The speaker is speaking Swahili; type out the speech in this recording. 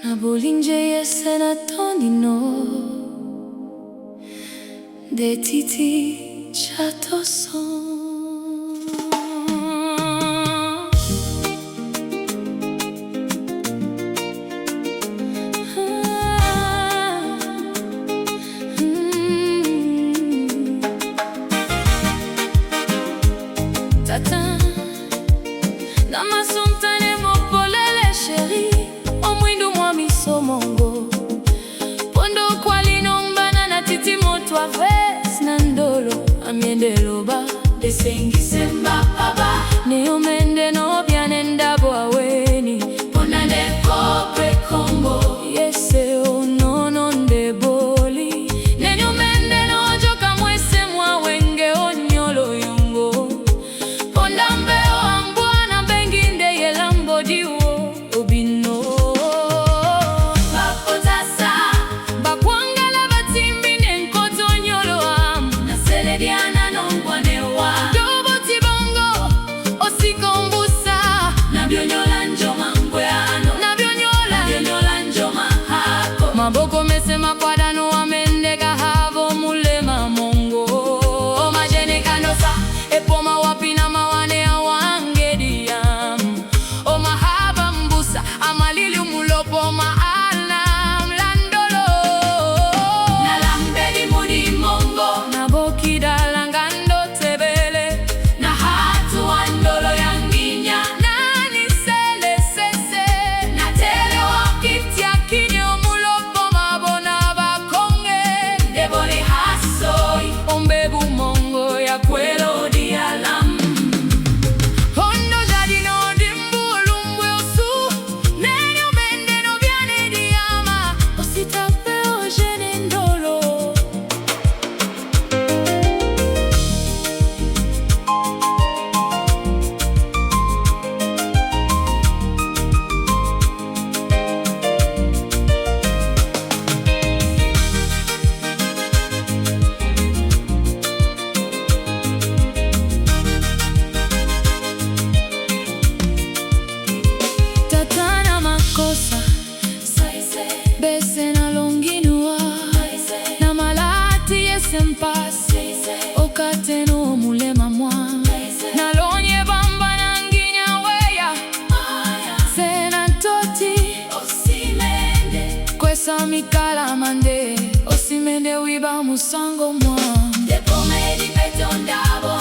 Na bolinje yese na tonino de titi chato son. Tata na masontane mopolele chéri omwindu mwa misomongo pondo kwalinombana na titi moto aves na ndolo amiendeloba desengisemba baba neomende no byanendabo aweni pona ne kopre kombo yese onono ndeboli nenyomende no joka mwese mwa wenge onyolo yungo ponda mbeo ambwana benginde yelambo diwo obino bakotasa bakwangala batimbi nenkoto nyolo am na selediana nongwanewa dobo tibongo osikombusa na byonyola njoma ngweano na byonyola njoma hako maboko mesema kwadano amendega havo mulema mongo omajene kanosa epoma wapina mawane awangediam omahaba mbusa amalili mulopo maalam landolo nalambedi mudi mongo nabokidala ngando tebele na hatu andolo yanginya nani sele sese na tele wakitia kinyo mulopo mabona bakonge debole hasoi ombebu mongo ya kwelo dialam hondo jadino dimbulu mbweosu nenyo mende no byane diama ositape ojene ndolo tatana makosa bese na longinua na malati yesempasi okateno mulema mwa na lonye bamba na nginya weya sena toti osimende kwesa mikala mande osimende wiba musango mwa depomedi petondabo